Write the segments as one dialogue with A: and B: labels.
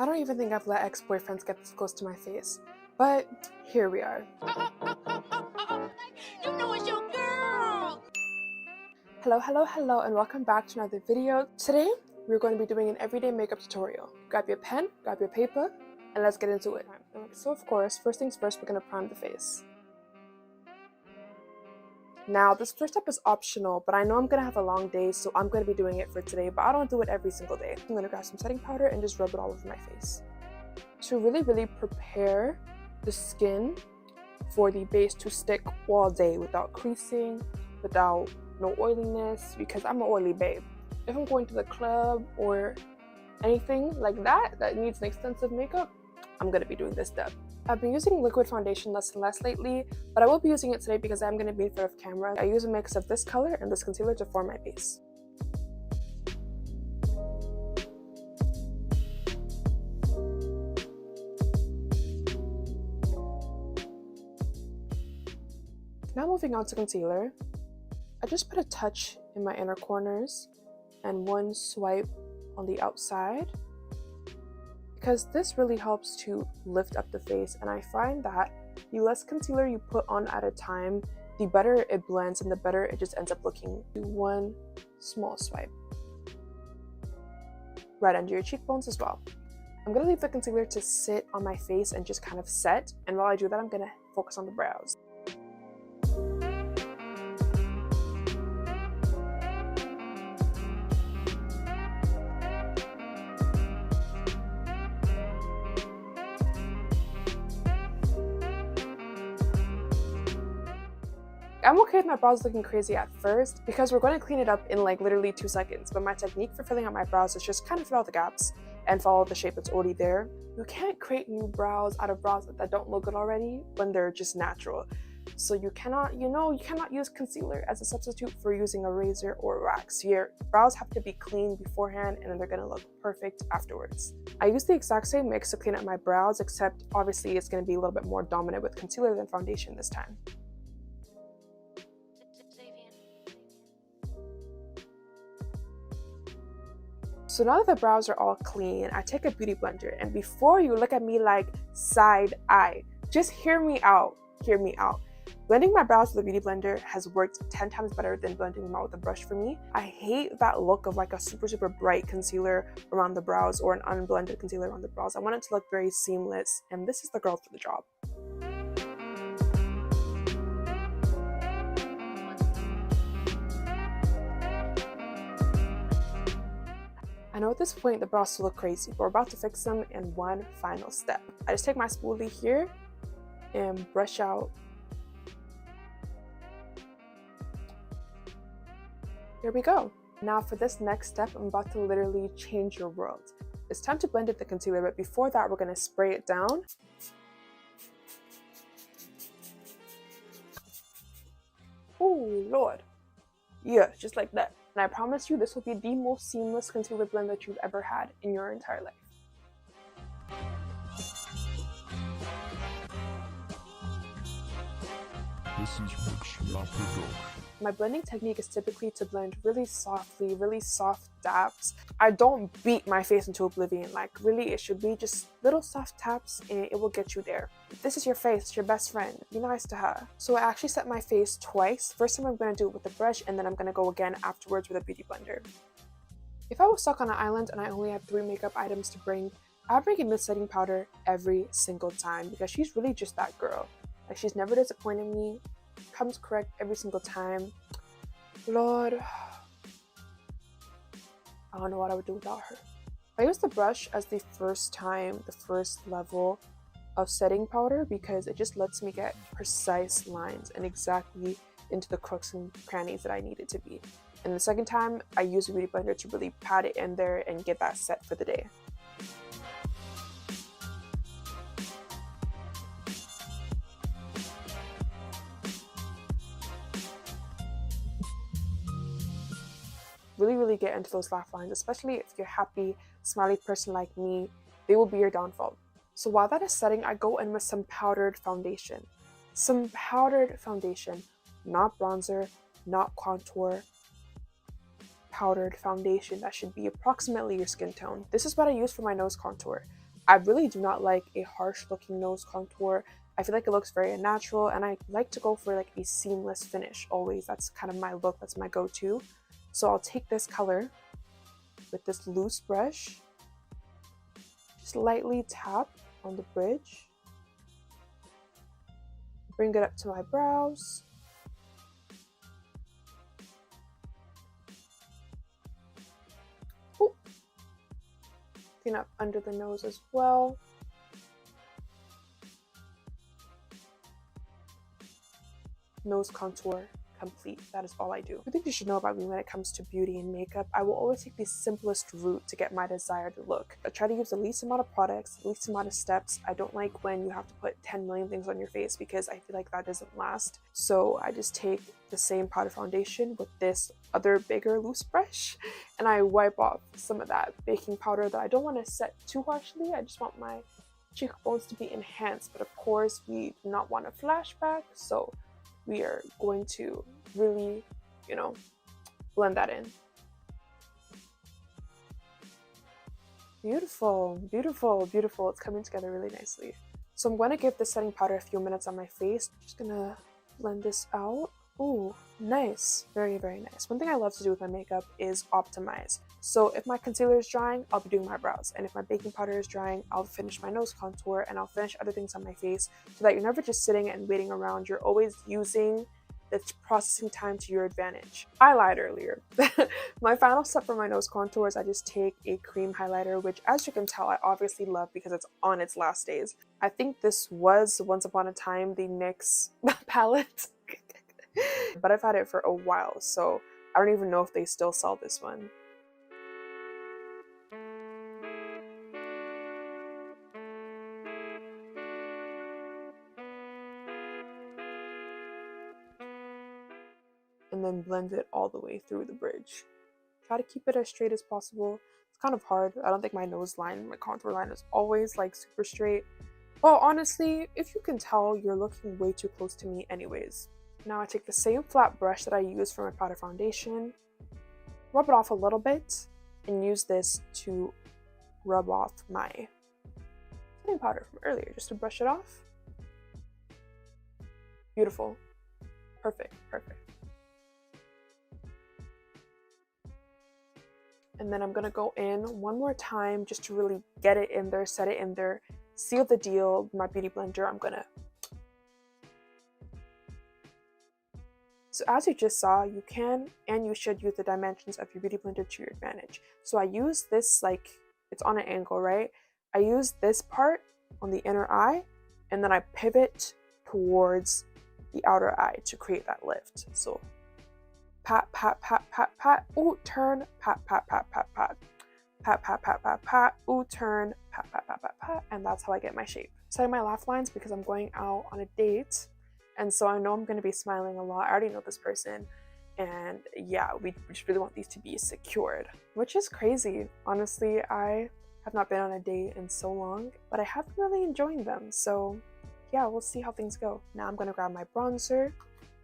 A: I don't even think I've let ex-boyfriends get this close to my face, but here we are.
B: You know it's your girl!
A: Hello, and welcome back to another video. Today, we're going to be doing an everyday makeup tutorial. Grab your pen, grab your paper, and let's get into it. So of course, first things first, we're going to prime the face. Now, this first step is optional, but I know I'm going to have a long day, so I'm going to be doing it for today, but I don't do it every single day. I'm going to grab some setting powder and just rub it all over my face to really prepare the skin for the base to stick all day without creasing, without no oiliness, because I'm an oily babe. If I'm going to the club or anything like that needs an extensive makeup, I'm going to be doing this step. I've been using liquid foundation less and less lately, but I will be using it today because I'm going to be in front of camera. I use a mix of this color and this concealer to form my base. Now moving on to concealer, I just put a touch in my inner corners and one swipe on the outside, because this really helps to lift up the face, and I find that the less concealer you put on at a time, the better it blends and the better it just ends up looking. Do one small swipe right under your cheekbones as well. I'm going to leave the concealer to sit on my face and just kind of set, and while I do that, I'm going to focus on the brows. I'm okay with my brows looking crazy at first because we're going to clean it up in like literally 2 seconds, but my technique for filling out my brows is just kind of fill out the gaps and follow the shape that's already there. You can't create new brows out of brows that don't look good already when they're just natural. So you cannot use concealer as a substitute for using a razor or wax. Your brows have to be clean beforehand and then they're going to look perfect afterwards. I use the exact same mix to clean up my brows, except obviously it's going to be a little bit more dominant with concealer than foundation this time. So now that the brows are all clean, I take a beauty blender, and before you look at me like side eye, just hear me out. Blending my brows with a beauty blender has worked 10 times better than blending them out with a brush for me. I hate that look of like a super bright concealer around the brows or an unblended concealer around the brows. I want it to look very seamless, and this is the girl for the job. I know at this point the brows still look crazy, but we're about to fix them in one final step. I just take my spoolie here and brush out. There we go. Now for this next step, I'm about to literally change your world. It's time to blend in the concealer, but before that, we're going to spray it down. Oh Lord. Yeah, just like that. And I promise you, this will be the most seamless concealer blend that you've ever had in your entire life.
C: This is missmeebi.
A: My blending technique is typically to blend really softly, really soft dabs. I don't beat my face into oblivion. Like really, it should be just little soft taps and it will get you there. This is your face, it's your best friend. Be nice to her. So I actually set my face twice. First time I'm going to do it with a brush, and then I'm going to go again afterwards with a beauty blender. If I was stuck on an island and I only had 3 makeup items to bring, I'd bring in this setting powder every single time because she's really just that girl. Like she's never disappointed me. Comes correct every single time. Lord, I don't know what I would do without her. I use the brush as the first level of setting powder because it just lets me get precise lines and exactly into the crooks and crannies that I need it to be. And the second time, I use a beauty blender to really pat it in there and get that set for the day. Really get into those laugh lines, especially if you're a happy, smiley person like me. They will be your downfall. So while that is setting, I go in with some powdered foundation. Not bronzer, not contour. Powdered foundation that should be approximately your skin tone. This is what I use for my nose contour. I really do not like a harsh looking nose contour. I feel like it looks very unnatural, and I like to go for like a seamless finish always. That's kind of my look, that's my go-to. So I'll take this color with this loose brush, just lightly tap on the bridge, bring it up to my brows, clean up under the nose as well. Nose contour complete. That is all I do. I think you should know about me when it comes to beauty and makeup. I will always take the simplest route to get my desired look. I try to use the least amount of products, the least amount of steps. I don't like when you have to put 10 million things on your face because I feel like that doesn't last. So I just take the same powder foundation with this other bigger loose brush and I wipe off some of that baking powder that I don't want to set too harshly. I just want my cheekbones to be enhanced, but of course we do not want a flashback, so we are going to really, you know, blend that in. Beautiful, beautiful, beautiful. It's coming together really nicely. So I'm going to give the setting powder a few minutes on my face. Just gonna blend this out. Ooh, nice. Very, very nice. One thing I love to do with my makeup is optimize. So if my concealer is drying, I'll be doing my brows. And if my baking powder is drying, I'll finish my nose contour and I'll finish other things on my face so that you're never just sitting and waiting around. You're always using the processing time to your advantage. I lied earlier. My final step for my nose contour is I just take a cream highlighter, which as you can tell, I obviously love because it's on its last days. I think this was once upon a time the NYX palette. But I've had it for a while, so I don't even know if they still sell this one. And then blend it all the way through the bridge. Try to keep it as straight as possible. It's kind of hard. I don't think my nose line, my contour line is always like super straight. Well, honestly, if you can tell, you're looking way too close to me anyways. Now I take the same flat brush that I used for my powder foundation, rub it off a little bit, and use this to rub off my setting powder from earlier, just to brush it off. Beautiful. Perfect, perfect. And then I'm gonna go in one more time just to really get it in there, set it in there, seal the deal. My beauty blender, I'm gonna. So as you just saw, you can and you should use the dimensions of your beauty blender to your advantage. So I use this, like, it's on an angle, right? I use this part on the inner eye and then I pivot towards the outer eye to create that lift. So pat, pat, pat, pat, pat, ooh, turn, pat, pat, pat, pat, pat, pat, pat, pat, pat, pat, ooh, turn, pat, pat, pat, pat, pat, and that's how I get my shape. Setting my laugh lines because I'm going out on a date. And so I know I'm going to be smiling a lot. I already know this person. And yeah, we just really want these to be secured, which is crazy. Honestly, I have not been on a date in so long, but I have been really enjoying them. So yeah, we'll see how things go. Now I'm going to grab my bronzer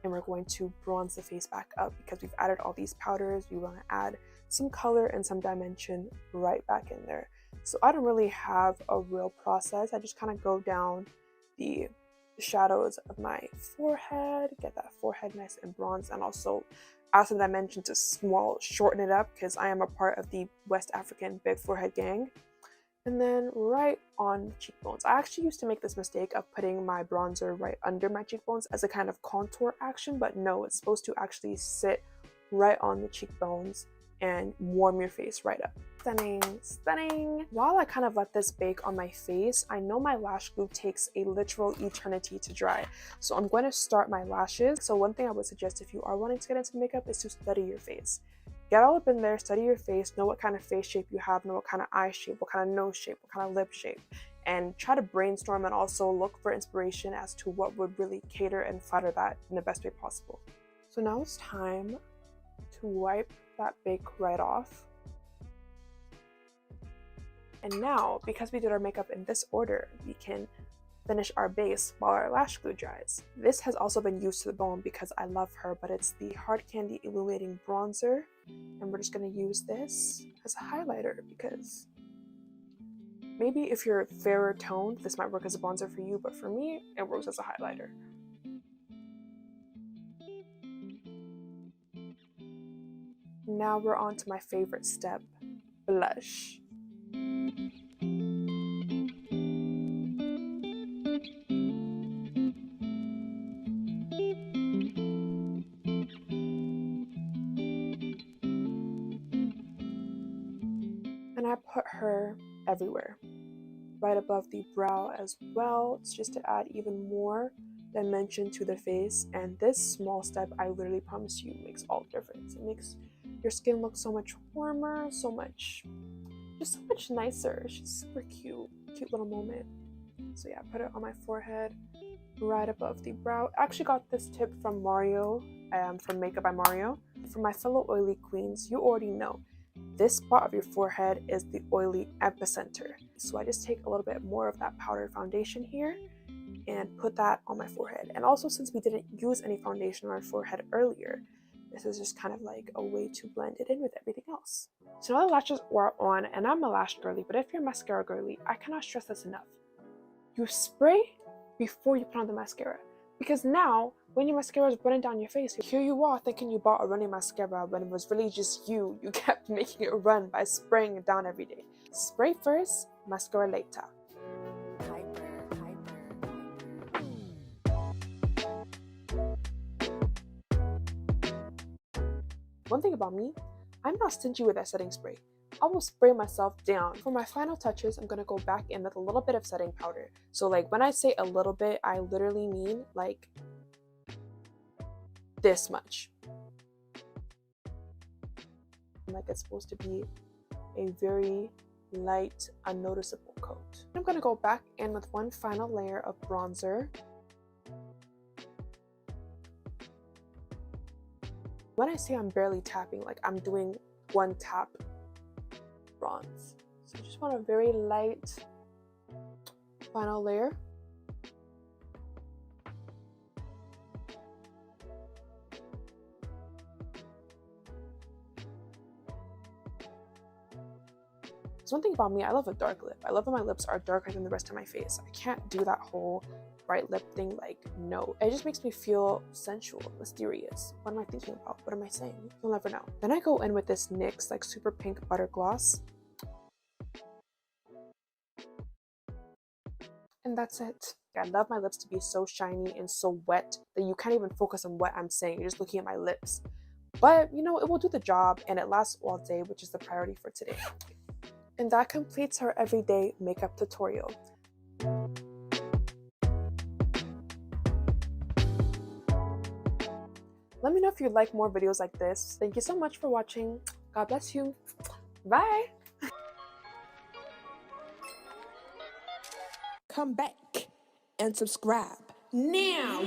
A: and we're going to bronze the face back up because we've added all these powders. We want to add some color and some dimension right back in there. So I don't really have a real process. I just kind of go down the shadows of my forehead, get that forehead nice and bronzed, and also add some dimension to shorten it up because I am a part of the West African big forehead gang. And then right on cheekbones. I actually used to make this mistake of putting my bronzer right under my cheekbones as a kind of contour action, but no, it's supposed to actually sit right on the cheekbones and warm your face right up. Stunning, stunning. While I kind of let this bake on my face, I know my lash glue takes a literal eternity to dry. So I'm going to start my lashes. So one thing I would suggest if you are wanting to get into makeup is to study your face. Get all up in there, study your face, know what kind of face shape you have, know what kind of eye shape, what kind of nose shape, what kind of lip shape, and try to brainstorm and also look for inspiration as to what would really cater and flatter that in the best way possible. So now it's time to wipe that bake right off. And now, because we did our makeup in this order, we can finish our base while our lash glue dries. This has also been used to the bone because I love her, but it's the Hard Candy Illuminating Bronzer. And we're just going to use this as a highlighter because Maybe if you're fairer toned, this might work as a bronzer for you, but for me, it works as a highlighter. Now we're on to my favorite step, blush. And I put her everywhere, right above the brow as well. It's just to add even more dimension to the face. And this small step, I literally promise you, makes all the difference. It makes your skin look so much warmer, just so much nicer. It's just super cute little moment. So yeah, put it on my forehead, right above the brow. I actually got this tip from Mario, from Makeup by Mario. For my fellow oily queens, you already know this spot of your forehead is the oily epicenter. So I just take a little bit more of that powder foundation here and put that on my forehead. And also, since we didn't use any foundation on our forehead earlier, this is just kind of like a way to blend it in with everything else. So now the lashes are on, and I'm a lash girly, but if you're mascara girly, I cannot stress this enough. You spray before you put on the mascara. Because now, when your mascara is running down your face, here you are thinking you bought a running mascara when it was really just you kept making it run by spraying it down every day. Spray first, mascara later. One thing about me, I'm not stingy with that setting spray. I will spray myself down. For my final touches, I'm going to go back in with a little bit of setting powder. So like when I say a little bit, I literally mean like this much. Like it's supposed to be a very light, unnoticeable coat. I'm going to go back in with one final layer of bronzer. When I say I'm barely tapping, like I'm doing one tap bronze. So I just want a very light final layer. There's one thing about me, I love a dark lip. I love when my lips are darker than the rest of my face. I can't do that whole bright lip thing, like no. It just makes me feel sensual, mysterious. What am I thinking about? What am I saying? You'll never know. Then I go in with this NYX like super pink butter gloss. And that's it. I love my lips to be so shiny and so wet that you can't even focus on what I'm saying. You're just looking at my lips. But you know, it will do the job and it lasts all day, which is the priority for today. And that completes our everyday makeup tutorial. Let me know if you'd like more videos like this. Thank you so much for watching. God bless you. Bye.
B: Come back and subscribe now.